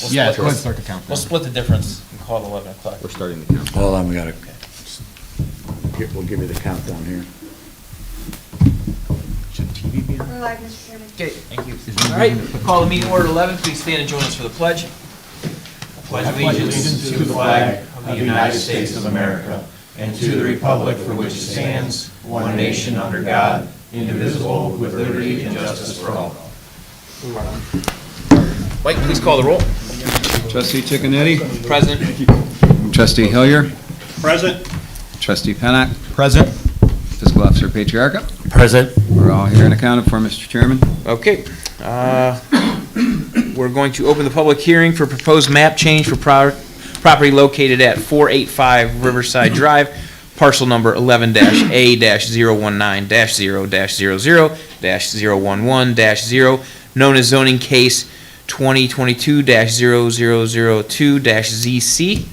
Yeah, go ahead and start the countdown. We'll split the difference and call it 11 o'clock. We're starting the count. Hold on, we'll give you the countdown here. Should TV be on? We're live, Mr. Chairman. Okay, thank you. All right, call the meeting order 11. Please stand and join us for the pledge. I pledge allegiance to the flag of the United States of America and to the republic for which it stands, one nation under God, indivisible, with liberty and justice for all. Mike, please call the roll. Trustee Chickanetti? Present. Trustee Hillier? Present. Trustee Pennock? Present. Fiscal Officer Patriarca? Present. We're all here and accounted for, Mr. Chairman. Okay. We're going to open the public hearing for proposed map change for property located at 485 Riverside Drive, parcel number 11-A-19-019-000-011-0, known as zoning case 2022-0002-ZC.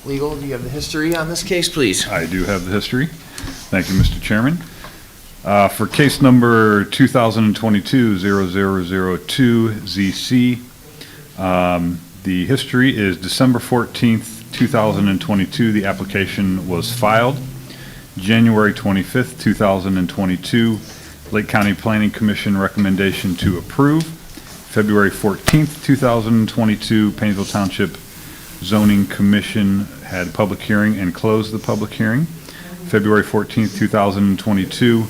Legal, do you have the history on this case, please? I do have the history. Thank you, Mr. Chairman. For case number 2022-0002-ZC, the history is December 14th, 2022, the application was filed. January 25th, 2022, Lake County Planning Commission recommendation to approve. February 14th, 2022, Painesville Township Zoning Commission had public hearing and closed the public hearing. February 14th, 2022,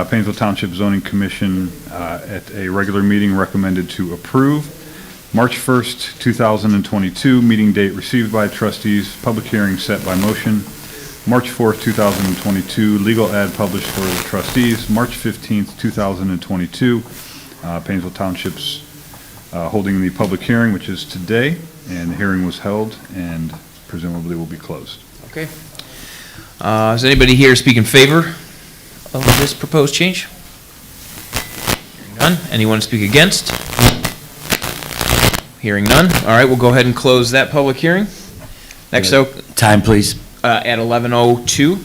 Painesville Township Zoning Commission at a regular meeting recommended to approve. March 1st, 2022, meeting date received by trustees, public hearing set by motion. March 4th, 2022, legal ad published for the trustees. March 15th, 2022, Painesville Township's holding the public hearing, which is today, and the hearing was held and presumably will be closed. Okay. Is anybody here speak in favor of this proposed change? Hearing none. Anyone speak against? Hearing none. All right, we'll go ahead and close that public hearing. Next up, Time, please. at 11:02.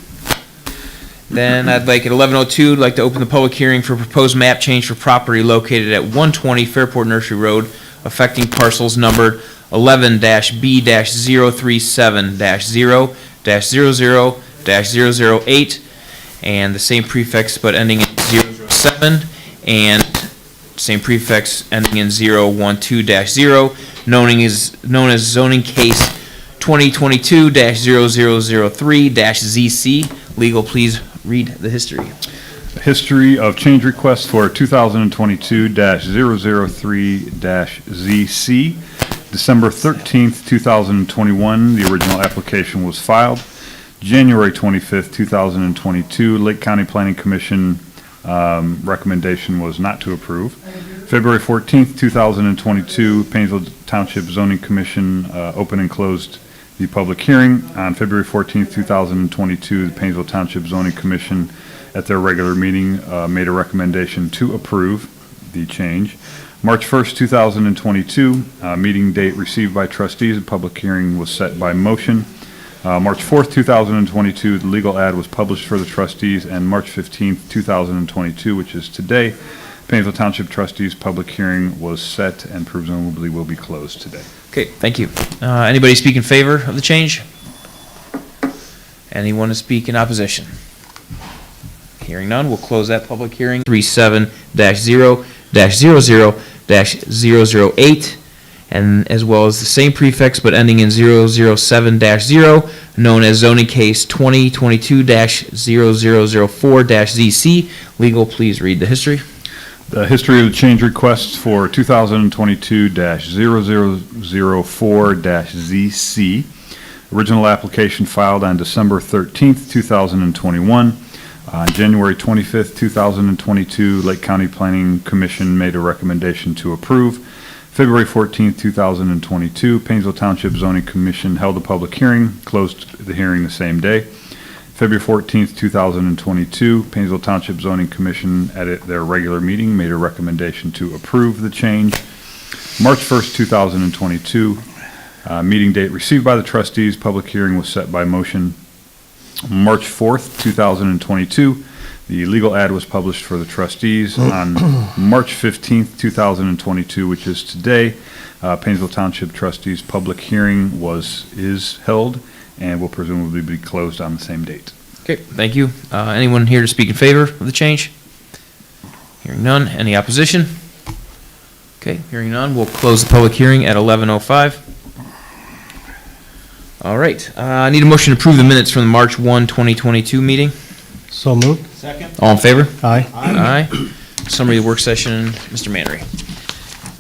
Then I'd like at 11:02, I'd like to open the public hearing for proposed map change for property located at 120 Fairport Nursery Road, affecting parcels numbered 11-B-037-0-00-008, and the same prefix but ending in 007, and same prefix ending in 012-0, known as zoning case 2022-0003-ZC. Legal, please read the history. History of change request for 2022-003-ZC. December 13th, 2021, the original application was filed. January 25th, 2022, Lake County Planning Commission recommendation was not to approve. February 14th, 2022, Painesville Township Zoning Commission opened and closed the public hearing. On February 14th, 2022, the Painesville Township Zoning Commission at their regular meeting made a recommendation to approve the change. March 1st, 2022, meeting date received by trustees. The public hearing was set by motion. March 4th, 2022, the legal ad was published for the trustees, and March 15th, 2022, which is today, Painesville Township Trustees' public hearing was set and presumably will be closed today. Okay, thank you. Anybody speak in favor of the change? Anyone to speak in opposition? Hearing none, we'll close that public hearing. 37-0-00-008, and as well as the same prefix but ending in 007-0, known as zoning case 2022-0004-ZC. Legal, please read the history. The history of the change requests for 2022-0004-ZC. Original application filed on December 13th, 2021. On January 25th, 2022, Lake County Planning Commission made a recommendation to approve. February 14th, 2022, Painesville Township Zoning Commission held a public hearing, closed the hearing the same day. February 14th, 2022, Painesville Township Zoning Commission at their regular meeting made a recommendation to approve the change. March 1st, 2022, meeting date received by the trustees, public hearing was set by motion. March 4th, 2022, The legal ad was published for the trustees on March 15th, 2022, which is today. Painesville Township Trustees' public hearing is held and will presumably be closed on the same date. Okay, thank you. Anyone here to speak in favor of the change? Hearing none. Any opposition? Okay, hearing none, we'll close the public hearing at 11:05. All right, I need a motion to approve the minutes from the March 1, 2022 meeting. So moved. Second. All in favor? Aye. Aye. Summary of the work session, Mr. Mannery.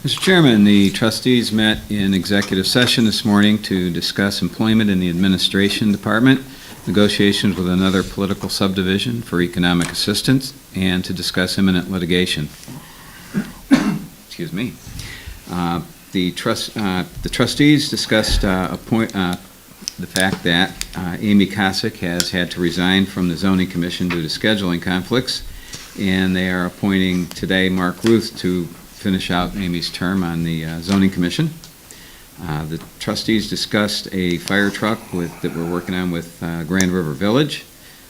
Mr. Chairman, the trustees met in executive session this morning to discuss employment in the administration department, negotiations with another political subdivision for economic assistance, and to discuss imminent litigation. Excuse me. The trustees discussed the fact that Amy Cossack has had to resign from the zoning commission due to scheduling conflicts, and they are appointing today Mark Ruth to finish out Amy's term on the zoning commission. The trustees discussed a fire truck that we're working on with Grand River Village.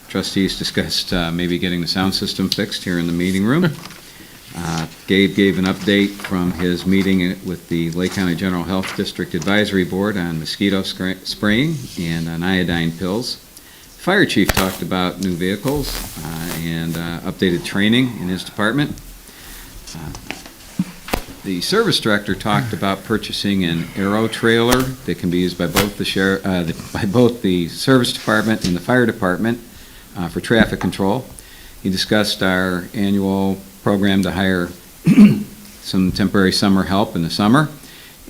Trustees discussed maybe getting the sound system fixed here in the meeting room. Gabe gave an update from his meeting with the Lake County General Health District Advisory Board on mosquito spraying and on iodine pills. Fire chief talked about new vehicles and updated training in his department. The service director talked about purchasing an aero trailer that can be used by both the service department and the fire department for traffic control. He discussed our annual program to hire some temporary summer help in the summer,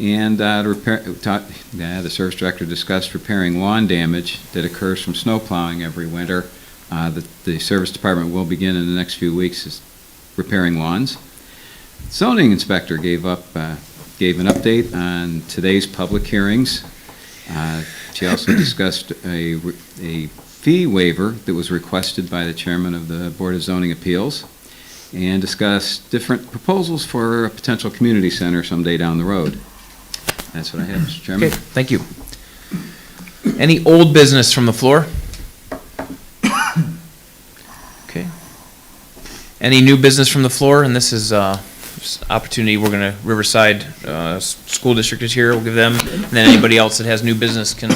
and the service director discussed repairing lawn damage that occurs from snow plowing every winter. The service department will begin in the next few weeks is repairing lawns. Zoning inspector gave an update on today's public hearings. She also discussed a fee waiver that was requested by the chairman of the Board of Zoning Appeals, and discussed different proposals for a potential community center someday down the road. That's what I have, Mr. Chairman. Okay, thank you. Any old business from the floor? Okay. Any new business from the floor? And this is opportunity, we're going to, Riverside School District is here, we'll give them, and then anybody else that has new business can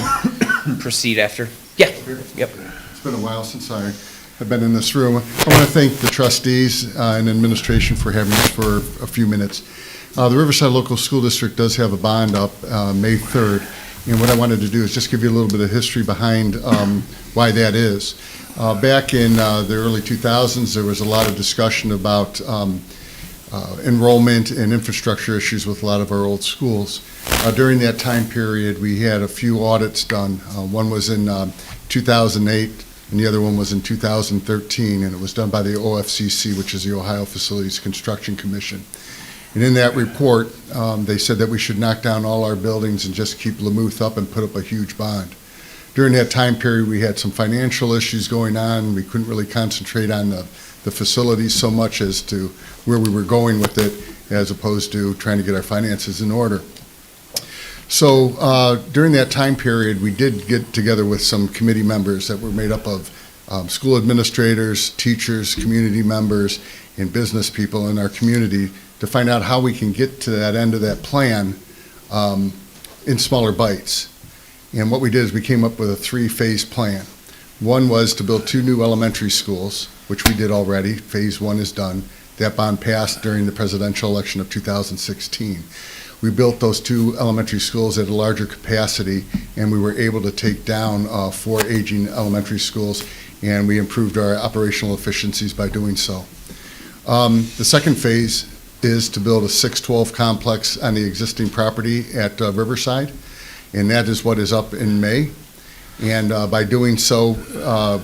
proceed after. Yeah, yep. It's been a while since I have been in this room. I want to thank the trustees and administration for having us for a few minutes. The Riverside Local School District does have a bond up May 3rd, and what I wanted to do is just give you a little bit of history behind why that is. Back in the early 2000s, there was a lot of discussion about enrollment and infrastructure issues with a lot of our old schools. During that time period, we had a few audits done. One was in 2008, and the other one was in 2013, and it was done by the OFCC, which is the Ohio Facilities Construction Commission. And in that report, they said that we should knock down all our buildings and just keep Lamouth up and put up a huge bond. During that time period, we had some financial issues going on. We couldn't really concentrate on the facilities so much as to where we were going with it, as opposed to trying to get our finances in order. So during that time period, we did get together with some committee members that were made up of school administrators, teachers, community members, and business people in our community to find out how we can get to that end of that plan in smaller bites. And what we did is we came up with a 3-phase plan. One was to build 2 new elementary schools, which we did already. Phase 1 is done. That bond passed during the presidential election of 2016. We built those 2 elementary schools at a larger capacity, and we were able to take down 4 aging elementary schools, and we improved our operational efficiencies by doing so. The second phase is to build a 612 complex on the existing property at Riverside, and that is what is up in May. And by doing so,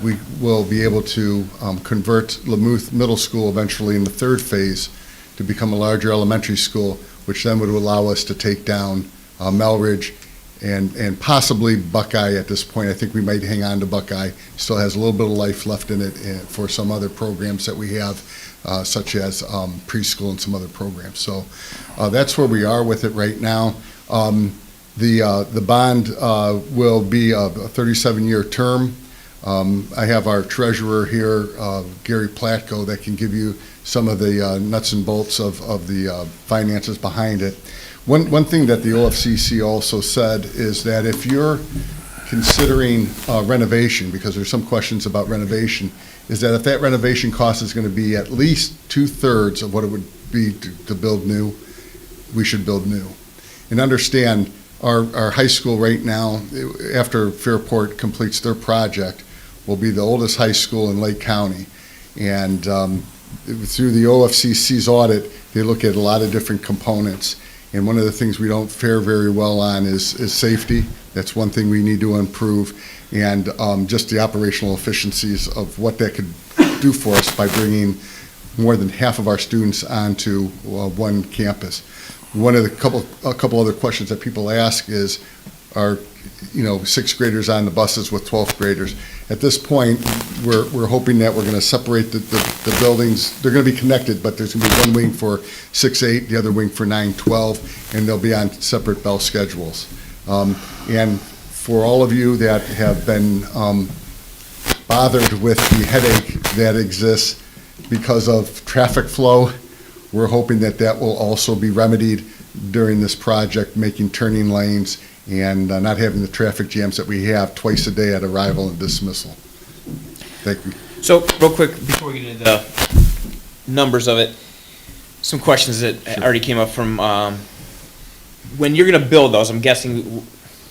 we will be able to convert Lamouth Middle School eventually in the 3rd phase to become a larger elementary school, which then would allow us to take down Melridge and possibly Buckeye at this point. I think we might hang on to Buckeye. Still has a little bit of life left in it for some other programs that we have, such as preschool and some other programs. So that's where we are with it right now. The bond will be a 37-year term. I have our treasurer here, Gary Platko, that can give you some of the nuts and bolts of the finances behind it. One thing that the OFCC also said is that if you're considering renovation, because there's some questions about renovation, is that if that renovation cost is going to be at least 2/3 of what it would be to build new, we should build new. And understand, our high school right now, after Fairport completes their project, will be the oldest high school in Lake County. And through the OFCC's audit, they look at a lot of different components. And one of the things we don't fare very well on is safety. That's one thing we need to improve. And just the operational efficiencies of what that could do for us by bringing more than half of our students onto one campus. One of the couple other questions that people ask is, are sixth graders on the buses with 12th graders? At this point, we're hoping that we're going to separate the buildings. They're going to be connected, but there's going to be one wing for 6-8, the other wing for 9-12, and they'll be on separate bell schedules. And for all of you that have been bothered with the headache that exists because of traffic flow, we're hoping that that will also be remedied during this project, making turning lanes and not having the traffic jams that we have twice a day at arrival and dismissal. Thank you. So, real quick, before we get into the numbers of it, some questions that already came up from, when you're gonna build those, I'm guessing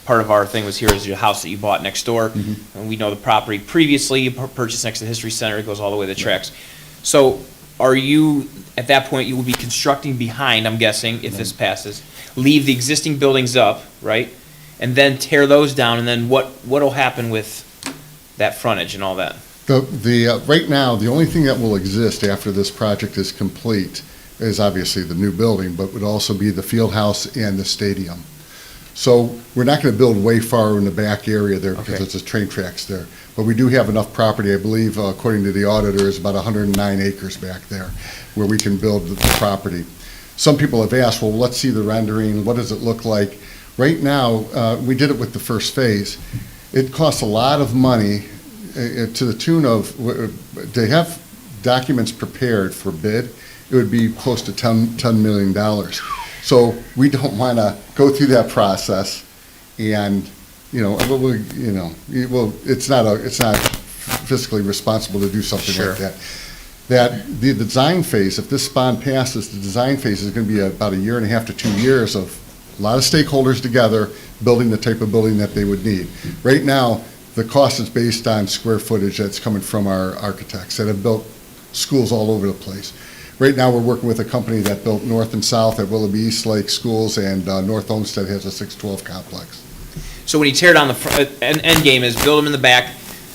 part of our thing was here is your house that you bought next door. And we know the property previously, you purchased next to the History Center, it goes all the way to the tracks. So, are you, at that point, you will be constructing behind, I'm guessing, if this passes, leave the existing buildings up, right? And then tear those down, and then what'll happen with that frontage and all that? Right now, the only thing that will exist after this project is complete is obviously the new building, but would also be the field house and the stadium. So we're not going to build way far in the back area there because Okay. there's train tracks there. But we do have enough property, I believe, according to the auditor, is about 109 acres back there where we can build the property. Some people have asked, well, let's see the rendering. What does it look like? Right now, we did it with the first phase. It costs a lot of money to the tune of, to have documents prepared for bid, it would be close to $10 million. So we don't want to go through that process and, it's not fiscally responsible to do something like that. That the design phase, if this bond passes, the design phase is going to be about 1.5 to 2 years of a lot of stakeholders together building the type of building that they would need. Right now, the cost is based on square footage that's coming from our architects that have built schools all over the place. Right now, we're working with a company that built north and south at Willoughby East Lake schools, and North Olmsted has a 612 complex. So when you tear down the front, end game is build them in the back,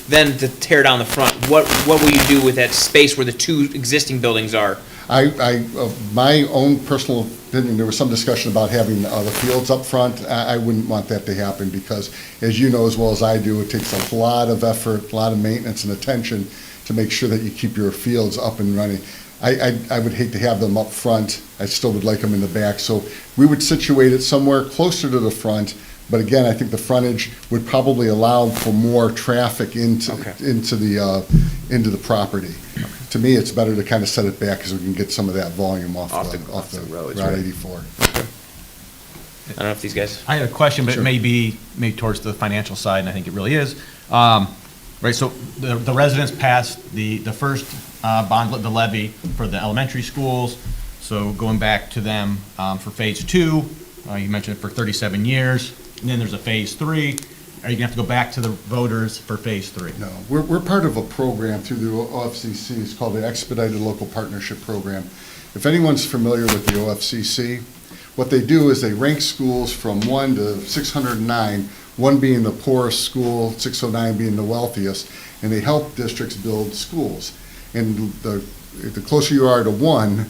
then to tear down the front, what will you do with that space where the two existing buildings are? My own personal opinion, there was some discussion about having the fields up front. I wouldn't want that to happen because, as you know as well as I do, it takes a lot of effort, a lot of maintenance and attention to make sure that you keep your fields up and running. I would hate to have them up front. I still would like them in the back. So we would situate it somewhere closer to the front. But again, I think the frontage would probably allow for more traffic into the property. To me, it's better to kind of set it back because we can get some of that volume off the roads, Route right. 84. I don't know if these guys. I had a question, but Sure. it may be towards the financial side, and I think it really is. Right, so the residents passed the first bond, the levy for the elementary schools. So going back to them for phase 2, you mentioned it for 37 years. And then there's a phase 3. Are you gonna have to go back to the voters for phase 3? No, we're part of a program through the OFCC. It's called the Expedited Local Partnership Program. If anyone's familiar with the OFCC, what they do is they rank schools from 1 to 609, 1 being the poorest school, 609 being the wealthiest, and they help districts build schools. And the closer you are to 1,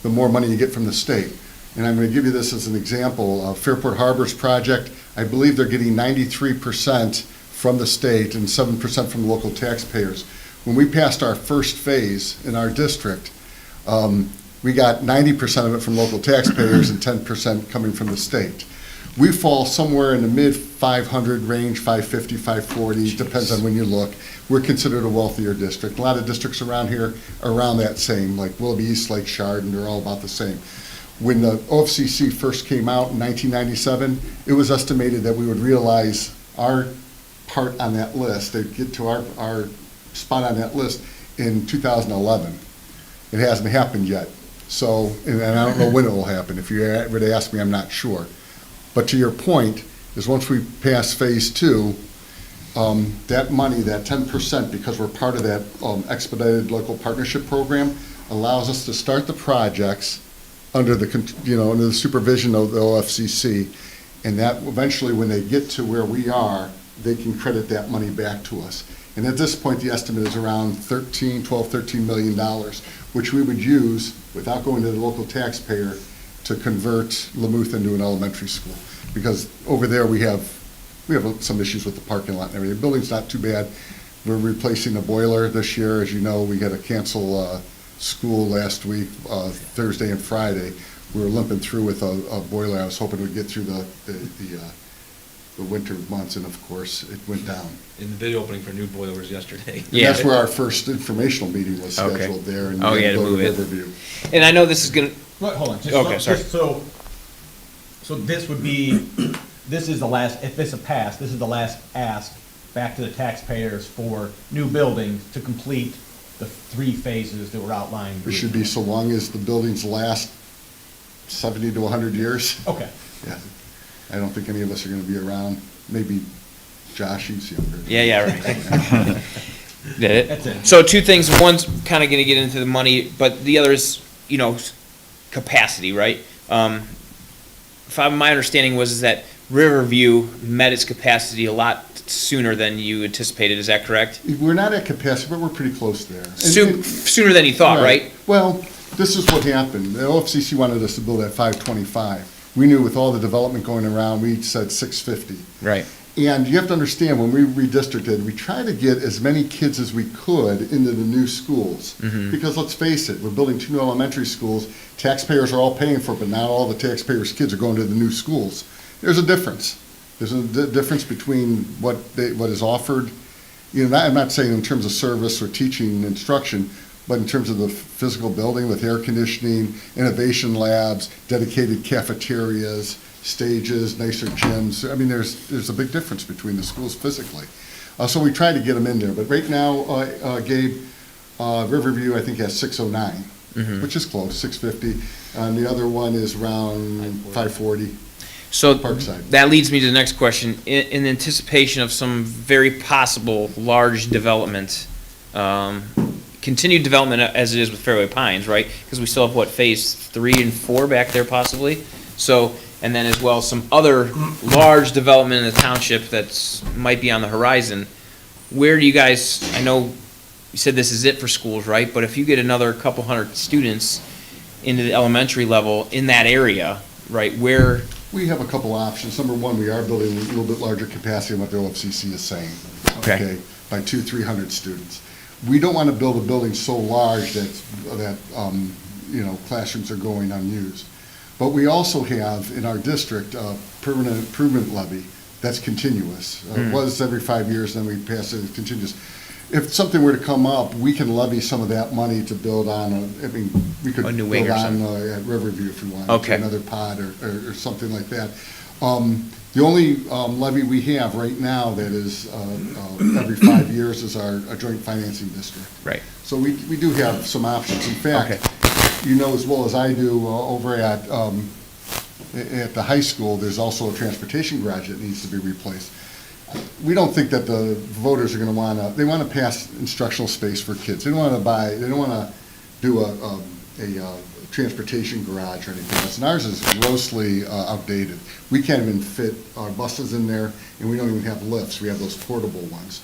the more money you get from the state. And I'm going to give you this as an example. Fairport Harbor's project, I believe they're getting 93% from the state and 7% from the local taxpayers. When we passed our first phase in our district, we got 90% of it from local taxpayers and 10% coming from the state. We fall somewhere in the mid 500 range, 550, 540, depends on when you look. We're considered a wealthier district. A lot of districts around here are around that same, like Willoughby, East Lake, Chardon, they're all about the same. When the OFCC first came out in 1997, it was estimated that we would realize our part on that list, they'd get to our spot on that list in 2011. It hasn't happened yet. So, and I don't know when it will happen. If you were to ask me, I'm not sure. But to your point, is once we pass phase two, that money, that 10%, because we're part of that expedited local partnership program, allows us to start the projects under the, under the supervision of the OFCC. And that eventually, when they get to where we are, they can credit that money back to us. And at this point, the estimate is around $13 million, which we would use, without going to the local taxpayer, to convert Lamouth into an elementary school. Because over there, we have some issues with the parking lot and everything. The building's not too bad. We're replacing a boiler this year. As you know, we had to cancel school last week, Thursday and Friday. We were limping through with a boiler. I was hoping we'd get through the winter months, and of course, it went down. In the bid opening for new boilers yesterday. And that's where our first informational meeting was scheduled there. And Oh, we yeah, had to go move it. Riverview. And I know this is gonna, Wait, hold on. Okay, sorry. So this would be, this is the last, if this is passed, this is the last ask back to the taxpayers for new buildings to complete the 3 phases that were outlined. It should be so long as the buildings last 70 to 100 years. Okay. Yeah. I don't think any of us are going to be around. Maybe Josh, he's younger. yeah, right. Did it? That's it. So 2 things, one's kind of gonna get into the money, but the other is, capacity, right? My understanding was that Riverview met its capacity a lot sooner than you anticipated, is that correct? We're not at capacity, but we're pretty close there. Sooner than you thought, right? Well, this is what happened. The OFCC wanted us to build at 525. We knew with all the development going around, we said 650. Right. And you have to understand, when we redistricted, we tried to get as many kids as we could into the new schools. Because let's face it, we're building 2 new elementary schools. Taxpayers are all paying for it, but not all the taxpayers' kids are going to the new schools. There's a difference. There's a difference between what is offered. I'm not saying in terms of service or teaching and instruction, but in terms of the physical building with air conditioning, innovation labs, dedicated cafeterias, stages, nicer gyms. I mean, there's a big difference between the schools physically. So we tried to get them in there. But right now, Gabe, Riverview, I think, has 609, which is close, 650. And the other one is around 540. So Parkside. that leads me to the next question. In anticipation of some very possible large development, continued development as it is with Fairway Pines, right? Because we still have, phase 3 and 4 back there possibly? So, and then as well, some other large development in the township that's might be on the horizon. Where do you guys, I know you said this is it for schools, right? But if you get another couple hundred students into the elementary level in that area, right, where? We have a couple options. Number one, we are building a little bit larger capacity than what the OFCC is saying. Okay. By 200-300 students. We don't want to build a building so large that classrooms are going unused. But we also have in our district a permanent improvement levy that's continuous. It was every 5 years, then we pass it, it's continuous. If something were to come up, we can levy some of that money to build on, we could A new build wing or on something. at Riverview if we wanted, Okay. another pod or something like that. The only levy we have right now that is every 5 years is our joint financing district. Right. So we do have some options. In fact, you know as well as I do, over at the high school, there's also a transportation garage that needs to be replaced. We don't think that the voters are going to they want to pass instructional space for kids. They don't want to do a transportation garage or anything else. And ours is grossly outdated. We can't even fit our buses in there, and we don't even have lifts. We have those portable ones.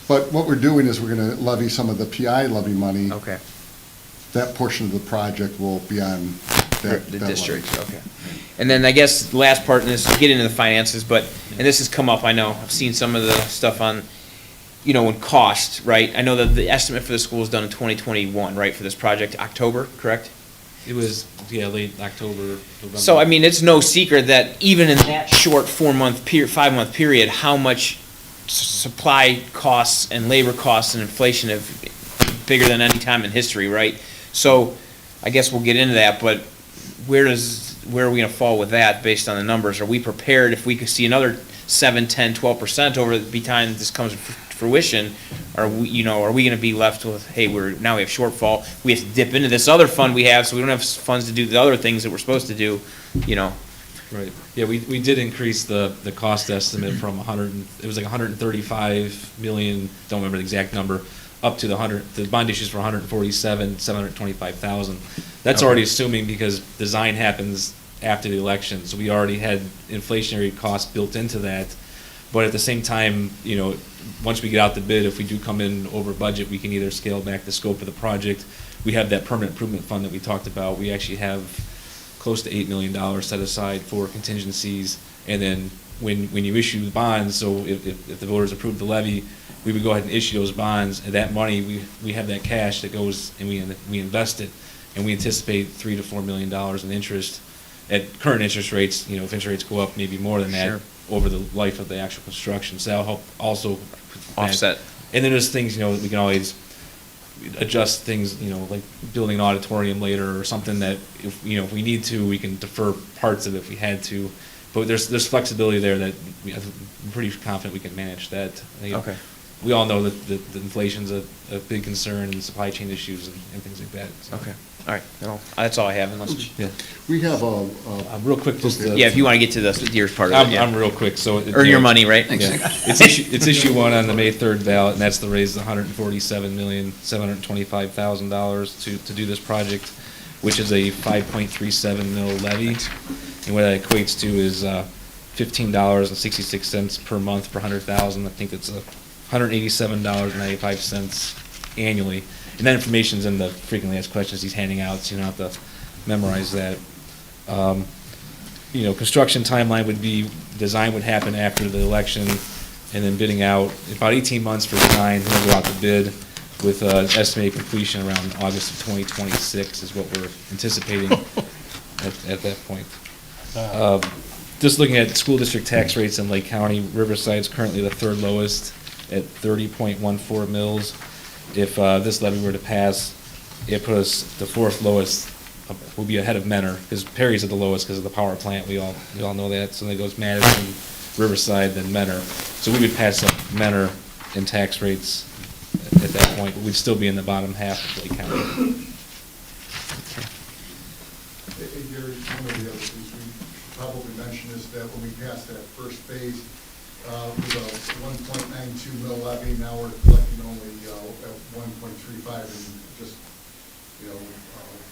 But what we're doing is we're going to levy some of the PI levy money. Okay. That portion of the project will be on that The that district, levy. okay. And then I guess the last part, and this is get into the finances, but, and this has come up, I know, I've seen some of the stuff on, in cost, right? I know that the estimate for the school is done in 2021, right, for this project, October, correct? It was, yeah, late October, November. So, I mean, it's no secret that even in that short 4-month period, 5-month period, how much supply costs and labor costs and inflation have bigger than any time in history, right? So, I guess we'll get into that, but where are we gonna fall with that based on the numbers? Are we prepared if we could see another 7, 10, 12% over the time this comes to fruition? Are we gonna be left with, hey, now we have shortfall, we have to dip into this other fund we have, so we don't have funds to do the other things that we're supposed to do, you know? Right, yeah, we did increase the cost estimate from it was like 135 million, don't remember the exact number, up to the bond issues for 147,725,000. That's already assuming because design happens after the election, so we already had inflationary costs built into that. But at the same time, once we get out the bid, if we do come in over budget, we can either scale back the scope of the project. We have that permanent improvement fund that we talked about. We actually have close to $8 million set aside for contingencies. And then when you issue the bonds, so if the voters approve the levy, we would go ahead and issue those bonds, and that money, we have that cash that goes and we invest it, and we anticipate $3 to $4 million in interest at current interest rates. If interest rates go up, maybe more than that. Sure. Over the life of the actual construction, so that'll help also Offset. And then there's things, we can always adjust things, like building an auditorium later or something that if we need to, we can defer parts of it if we had to. But there's flexibility there that I'm pretty confident we can manage that. Okay. We all know that the inflation's a big concern and supply chain issues and things like that. So. Okay, all right, well, that's all I have unless, Yeah. We have Real quick, just yeah, if you wanna get to the yours part of it, yeah. I'm real quick, so. Earn your money, right? Yeah. It's issue 1 on the May 3rd ballot, and that's to raise $147,725,000 to do this project, which is a 5.37 mil levy. And what that equates to is $15.66 per month per 100,000. I think that's $187.95 annually. And that information's in the frequently asked questions he's handing out, so you don't have to memorize that. Construction timeline would be, design would happen after the election, and then bidding out, about 18 months for design, then we'll go out to bid with estimated completion around August of 2026 is what we're anticipating at that point. Just looking at school district tax rates in Lake County, Riverside's currently the 3rd lowest at 30.14 mils. If this levy were to pass, it put us the 4th lowest. Will be ahead of Menor, because Perry's at the lowest because of the power plant. We all know that. So then it goes Madison, Riverside, then Menor. So we would pass up Menor in tax rates at that point, but we'd still be in the bottom half of Lake County. Hey, Gary, one of the other things we probably mention is that when we passed that first phase, with a 1.92 mil levy, now we're collecting only at 1.35 in just,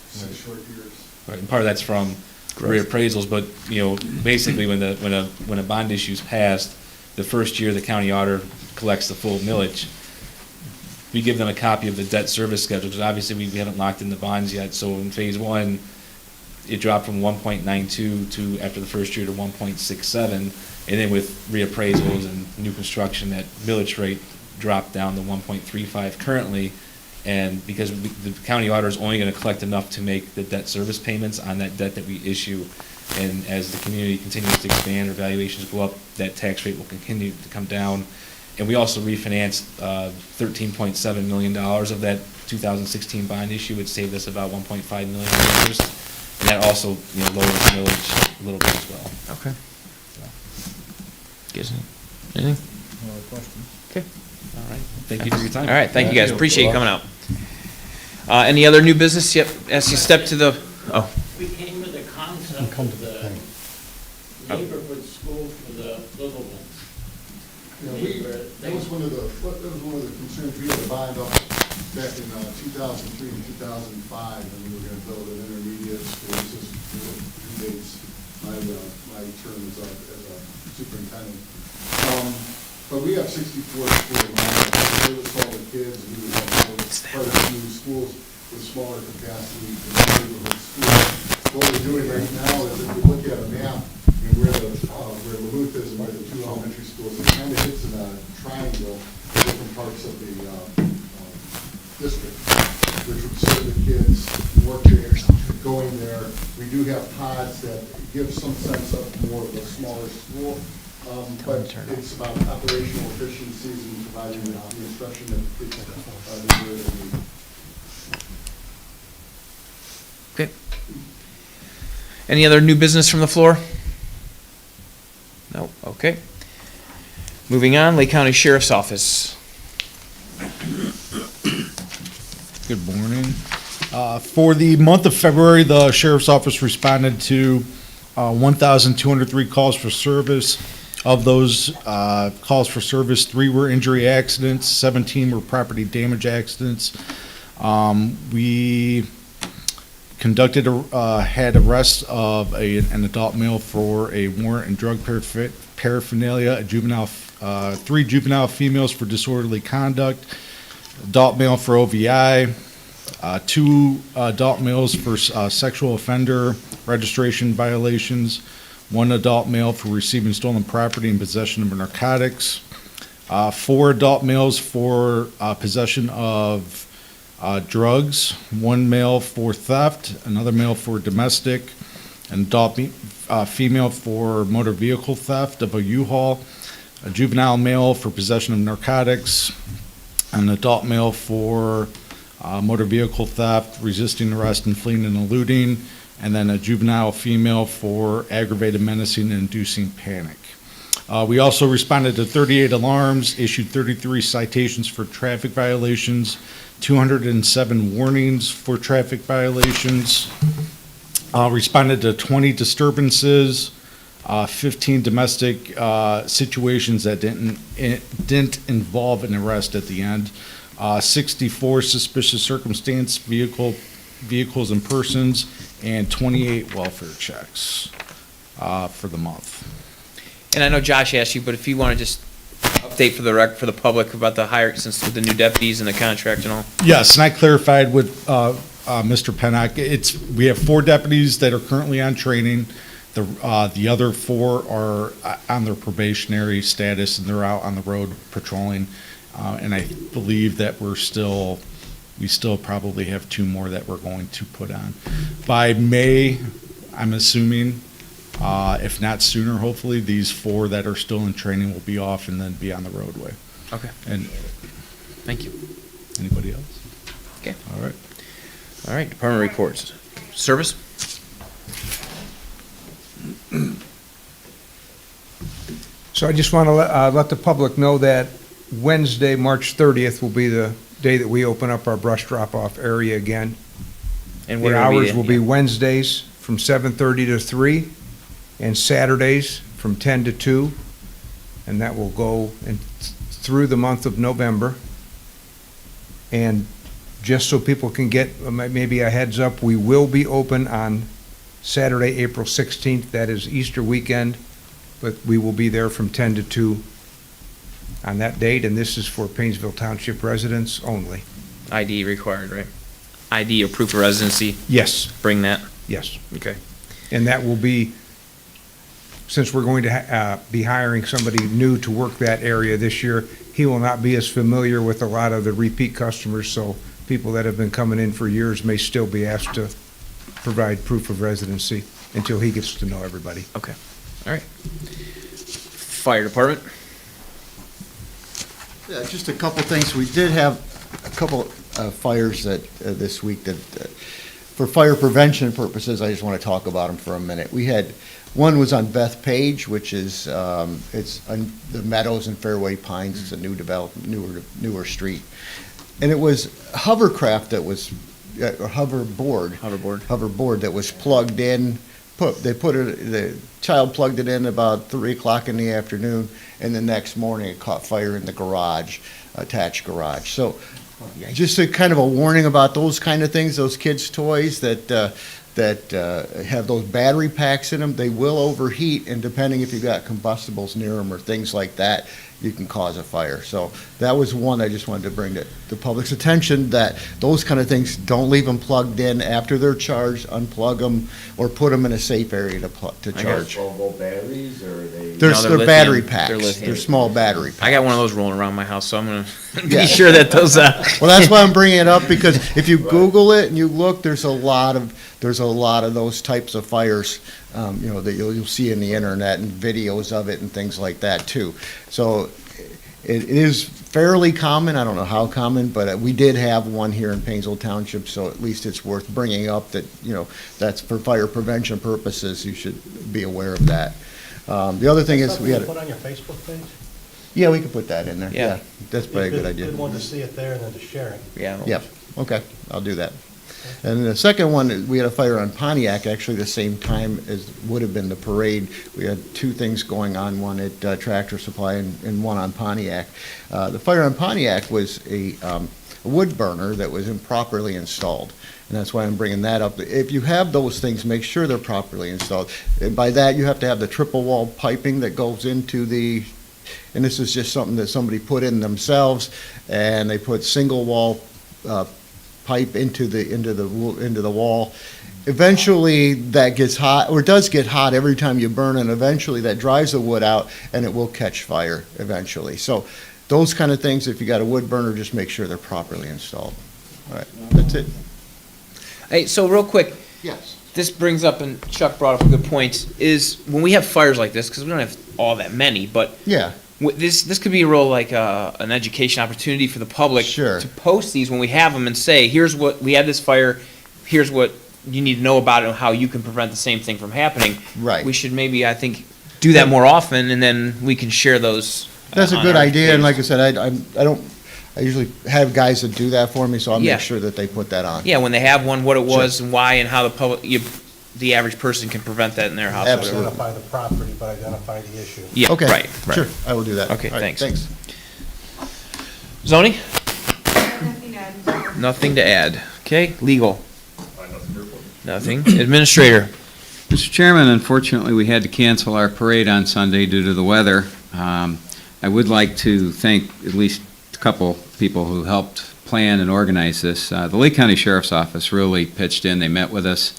6 short years. Right, and part of that's from reappraisals, but, basically when a bond issue's passed, the first year the county auditor collects the full millage, we give them a copy of the debt service schedule, because obviously we haven't locked in the bonds yet, so in phase 1, it dropped from 1.92 to, after the first year, to 1.67, and then with reappraisals and new construction, that millage rate dropped down to 1.35 currently, and because the county auditor is only going to collect enough to make the debt service payments on that debt that we issue, and as the community continues to expand or valuations go up, that tax rate will continue to come down. And we also refinanced $13.7 million of that 2016 bond issue, which saved us about $1.5 million in interest. And that also, lowers the millage a little bit as well. Okay. Anything? No other questions? Okay. All right. Thank you for your time. All right, thank you guys, appreciate you coming out. Any other new business? Yep, as you step to the, We came with a concept of the neighborhood school for the little ones. That was one of the concerns. We had a bond up back in 2003 and 2005, and we were going to build an intermediate school. This is predates my term as a superintendent. But we have 64 schools. We would solve the kids. We would have quite a few schools with smaller capacity than neighborhood schools. What we're doing right now is if we look at a map and where Duluth is and where the 2 elementary schools, it kind of hits in a triangle in different parts of the district, which would serve the kids working, going pods that give some sense of more of a smaller school. But it's about operational efficiencies and providing the instruction that kids need. Okay. Any other new business from the floor? No, okay. Moving on, Lake County Sheriff's Office. Good morning. For the month of February, the Sheriff's Office responded to 1,203 calls for service. Of those calls for service, 3 were injury accidents, 17 were property damage accidents. We conducted had arrest of an adult male for a warrant and drug paraphernalia, a juvenile, 3 juvenile females for disorderly conduct, adult male for OVI, 2 adult males for sexual offender registration violations, 1 adult male for receiving stolen property and possession of narcotics, 4 adult males for possession of drugs, 1 male for theft, another male for domestic, an adult female for motor vehicle theft of a U-Haul, a juvenile male for possession of narcotics, an adult male for motor vehicle theft, resisting arrest and fleeing and eluding, and then a juvenile female for aggravated menacing and inducing panic. We also responded to 38 alarms, issued 33 citations for traffic violations, 207 warnings for traffic violations, responded to 20 disturbances, 15 domestic situations that didn't involve an arrest at the end, 64 suspicious circumstance vehicles and persons, and 28 welfare checks for the month. And I know Josh asked you, but if you want to just update for the public about the hire, since with the new deputies and the contract and all. Yes, and I clarified with Mr. Pennock, we have 4 deputies that are currently on training. The other 4 are on their probationary status, and they're out on the road patrolling. And I believe that we still probably have 2 more that we're going to put on. By May, I'm assuming, if not sooner, hopefully, these 4 that are still in training will be off and then be on the roadway. Okay. And Thank you. anybody else? Okay. All right. All right, department reports. Service? So I just want to let the public know that Wednesday, March 30th will be the day that we open up our brush drop-off area again. And The where hours will be Wednesdays from 7:30 to 3, and Saturdays from 10 to 2, and that will go through the month of November. And just so people can get maybe a heads up, we will be open on Saturday, April 16th. That is Easter weekend, but we will be there from 10 to 2 on that date, and this is for Painesville Township residents only. ID required, right? ID or proof of residency, Yes, bring that. yes. Okay. And that will be, since we're going to be hiring somebody new to work that area this year, he will not be as familiar with a lot of the repeat customers, so people that have been coming in for years may still be asked to provide proof of residency until he gets to know everybody. Okay. All right. Fire department? Yeah, just a couple things. We did have a couple fires that this week that, for fire prevention purposes, I just want to talk about them for a minute. We had, one was on Beth Page, which is, it's on the Meadows and Fairway Pines. It's a newer street. And it was hovercraft that was, hoverboard that was plugged in. The child plugged it in about 3 o'clock in the afternoon, and the next morning it caught fire in the garage, attached garage. So just a kind of a warning about those kind of things, those kids' toys that have those battery packs in them, they will overheat, and depending if you've got combustibles near them or things like that, you can cause a fire. So that was one I just wanted to bring to the public's attention, that those kind of things, don't leave them plugged in after they're charged, unplug them, or put them in a safe area to charge. batteries, or are they? They're No, they're battery lithium. packs. They're They're lithium. small battery packs. I got one of those rolling around my house, so I'm gonna Yeah. be sure that those, Well, that's why I'm bringing it up, because if you Google it and you look, there's a lot of lot of those types of fires, that you'll see in the internet and videos of it and things like that too. So it is fairly common. I don't know how common, but we did have one here in Painesville Township, so at least it's worth bringing up that, that's for fire prevention purposes. You should be aware of that. The other thing is we had. Put on your Facebook page? Yeah, we could put that in there. Yeah. That's probably a good idea. Good one to see it there and then to share it. Yeah. Yep, okay, I'll do that. And the second one, we had a fire on Pontiac, actually the same time as would have been the parade. We had two things going on, one at Tractor Supply and one on Pontiac. The fire on Pontiac was a wood burner that was improperly installed. And that's why I'm bringing that up. If you have those things, make sure they're properly installed. And by that, you have to have the triple wall piping that goes into the, and this is just something that somebody put in themselves, and they put single wall pipe into the wall. Eventually, that gets hot, or does get hot every time you burn, and eventually that dries the wood out, and it will catch fire eventually. So those kind of things, if you got a wood burner, just make sure they're properly installed. All right, that's it. Hey, so real quick, Yes. this brings up, and Chuck brought up a good point, is when we have fires like this, because we don't have all that many, but Yeah, this could be a real, like, an education opportunity for the public. Sure. To post these when we have them and say, here's what, we had this fire, here's what you need to know about it and how you can prevent the same thing from happening. right. We should maybe, I think, do that more often, and then we can share those. That's a on good our idea, and page. like I said, I usually have guys that do that for me, so I'll Yeah. make sure that they put that on. Yeah, when they have one, what it was and why, and how the public, the average person can prevent that in their house. or whatever. Absolutely. Identify the property, but identify the issue. Yeah, Okay, right, sure, right. I will do that. Okay, All right, thanks. Thanks. Zoning? Nothing to add. Nothing to add. Okay, legal? Nothing. Administrator? Mr. Chairman, unfortunately, we had to cancel our parade on Sunday due to the weather. I would like to thank at least a couple people who helped plan and organize this. The Lake County Sheriff's Office really pitched in. They met with us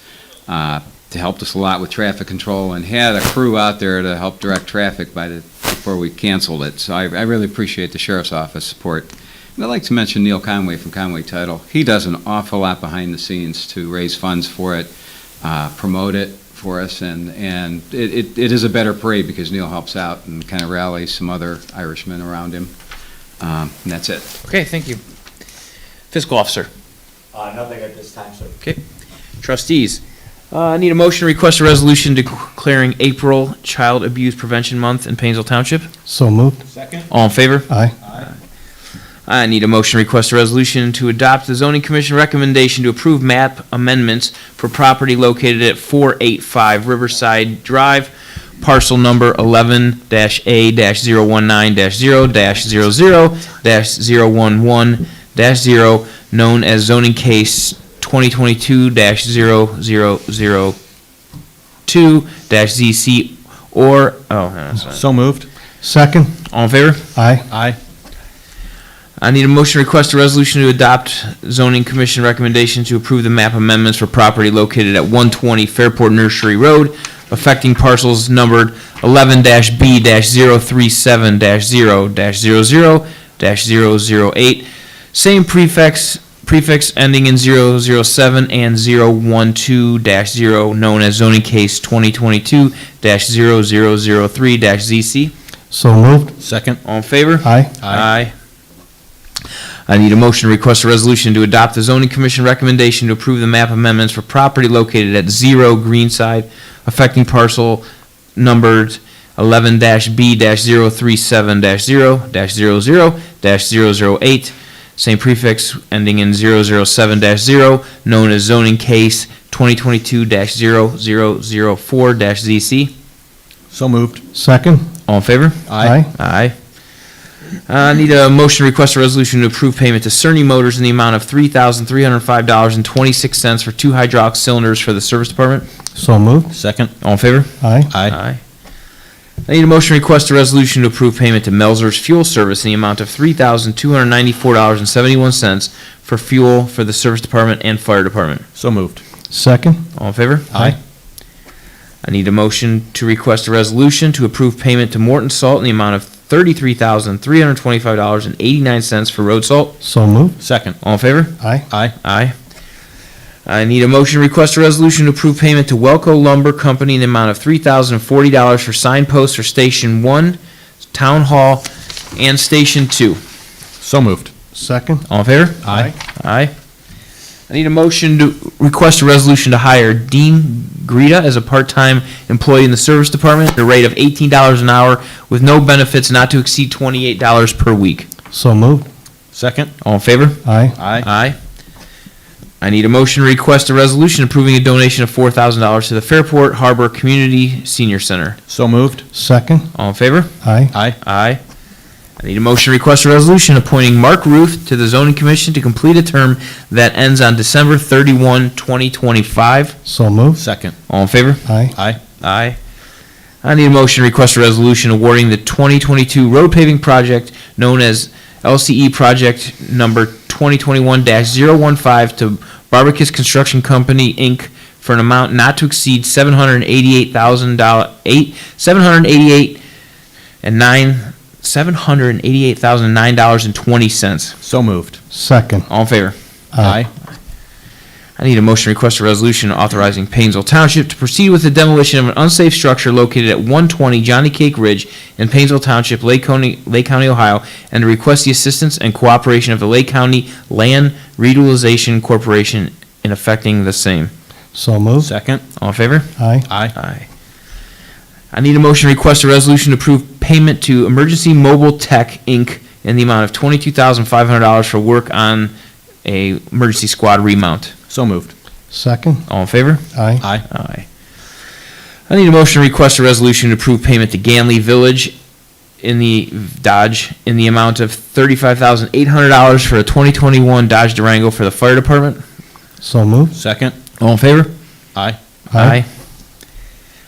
to help us a lot with traffic control and had a crew out there to help direct traffic before we canceled it. So I really appreciate the Sheriff's Office support. And I'd like to mention Neil Conway from Conway Title. He does an awful lot behind the scenes to raise funds for it, promote it for us, and it is a better parade because Neil helps out and kind of rallies some other Irishmen around him. And that's it. Okay, thank you. Fiscal officer? Nothing at this time, sir. Okay. Trustees? I need a motion to request a resolution declaring April Child Abuse Prevention Month in Painesville Township. So moved. Second? All in favor? Aye. I need a motion to request a resolution to adopt the zoning commission recommendation to approve map amendments for property located at 485 Riverside Drive, parcel number 11-A-019-0-00-011-0, known as zoning case 2022-0002-ZC, or, So moved. Second. all in favor? Aye. Aye. I need a motion to request a resolution to adopt zoning commission recommendation to approve the map amendments for property located at 120 Fairport Nursery Road, affecting parcels numbered 11-B-037-0-00-008, same prefix ending in 007 and 012-0, known as zoning case 2022-0003-ZC. So moved. Second? All in favor? Aye. Aye. I need a motion to request a resolution to adopt the zoning commission recommendation to approve the map amendments for property located at 0 Greenside, affecting parcel numbered 11-B-037-0-00-008, same prefix ending in 007-0, known as zoning case 2022-0004-ZC. So moved. Second. All in favor? Aye. Aye. I need a motion to request a resolution to approve payment to Cerny Motors in the amount of $3,305.26 for 2 hydraulic cylinders for the service department. So moved. Second? All in favor? Aye. Aye. I need a motion to request a resolution to approve payment to Melzer's Fuel Service in the amount of $3,294.71 for fuel for the service department and fire department. So moved. Second. All in favor? Aye. I need a motion to request a resolution to approve payment to Morton Salt in the amount of $33,325.89 for road salt. So moved. Second? All in favor? Aye. Aye. Aye. I need a motion to request a resolution to approve payment to Welco Lumber Company in the amount of $3,040 for signposts for Station 1, Town Hall, and Station 2. So moved. Second. All in favor? Aye. Aye. I need a motion to request a resolution to hire Dean Greta as a part-time employee in the service department at a rate of $18 an hour with no benefits not to exceed $28 per week. So moved. Second. All in favor? Aye. Aye. Aye. I need a motion to request a resolution approving a donation of $4,000 to the Fairport Harbor Community Senior Center. So moved. Second. All in favor? Aye. Aye. Aye. I need a motion to request a resolution appointing Mark Ruth to the Zoning Commission to complete a term that ends on December 31, 2025. So moved. Second. All in favor? Aye. Aye. Aye. I need a motion to request a resolution awarding the 2022 road paving project known as LCE Project Number 2021-015 to Barbicus Construction Company, Inc. for an amount not to exceed $788,009.20. So moved. Second. All in favor? Aye. I need a motion to request a resolution authorizing Painesville Township to proceed with the demolition of an unsafe structure located at 120 Johnny Cake Ridge in Painesville Township, Lake County, Ohio, and to request the assistance and cooperation of the Lake County Land Reutilization Corporation in effecting the same. So moved. Second. All in favor? Aye. Aye. Aye. I need a motion to request a resolution to approve payment to Emergency Mobile Tech, Inc. in the amount of $22,500 for work on a emergency squad remount. So moved. Second. All in favor? Aye. Aye. Aye. I need a motion to request a resolution to approve payment to Ganley Village in the Dodge in the amount of $35,800 for a 2021 Dodge Durango for the fire department. So moved. Second. All in favor? Aye. Aye.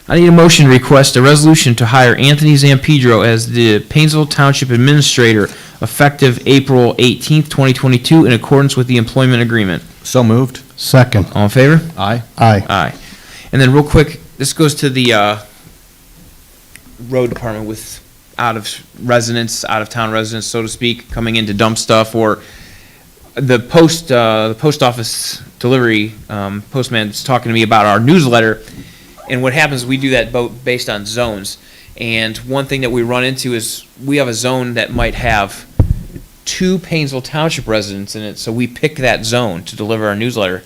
I need a motion to request a resolution to hire Anthony Zampedro as the Painesville Township Administrator effective April 18th, 2022 in accordance with the employment agreement. So moved. Second. All in favor? Aye. Aye. Aye. And then real quick, this goes to the road department with out of town residents, so to speak, coming in to dump stuff, or the post office delivery postman is talking to me about our newsletter. And what happens, we do that based on zones. And one thing that we run into is we have a zone that might have 2 Painesville Township residents in it, so we pick that zone to deliver our newsletter.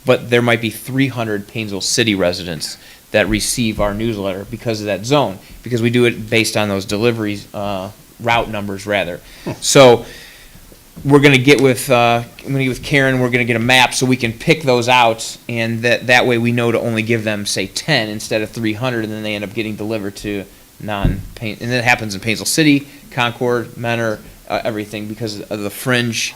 But there might be 300 Painesville City residents that receive our newsletter because of that zone, because we do it based on those deliveries, route numbers rather. So we're going to get with Karen, we're going to get a map so we can pick those out, and that way we know to only give them, say, 10 instead of 300, and then they end up getting delivered to and that happens in Painesville City, Concord, Menor, everything because of the fringe,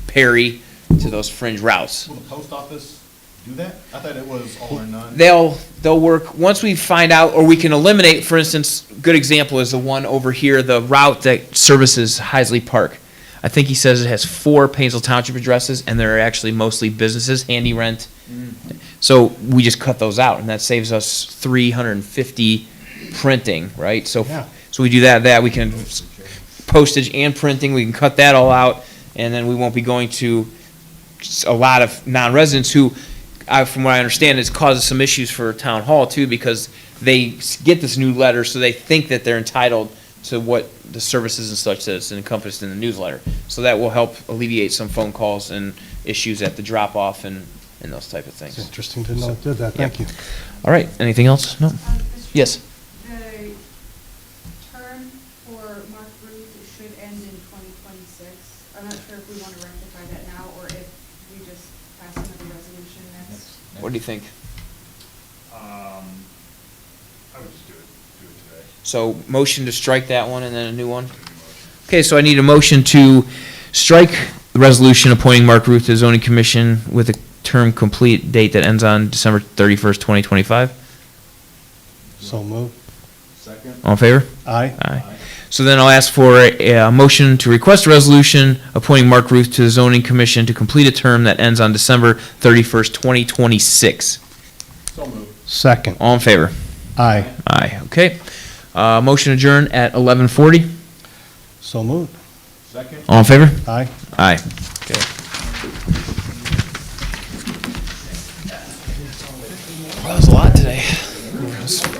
Perry to those fringe routes. Will the post office do that? I thought it was all or none. They'll work, once we find out, or we can eliminate, for instance, good example is the one over here, the route that services Heisley Park. I think he says it has 4 Painesville Township addresses, and they're actually mostly businesses, handy rent. So we just cut those out, and that saves us 350 printing, right? So we do that we can postage and printing, we can cut that all out, and then we won't be going to a lot of non-residents who, from what I understand, it causes some issues for town hall too, because they get this new letter, so they think that they're entitled to what the services and such that's encompassed in the newsletter. So that will help alleviate some phone calls and issues at the drop-off and those type of things. It's interesting to know it did that. Thank you. All right, anything else? No? Yes. The term for Mark Ruth should end in 2026. I'm not sure if we want to rectify that now, or if we just pass another resolution next. What do you think? I would just do it today. So motion to strike that one and then a new one? Okay, so I need a motion to strike the resolution appointing Mark Ruth to the zoning commission with a term complete date that ends on December 31st, 2025. So moved. Second. All in favor? Aye. Aye. So then I'll ask for a motion to request a resolution appointing Mark Ruth to the zoning commission to complete a term that ends on December 31st, 2026. So moved. Second. All in favor? Aye. Aye, okay. Motion adjourn at 11:40. So moved. Second. All in favor? Aye. Aye. Okay. Yes.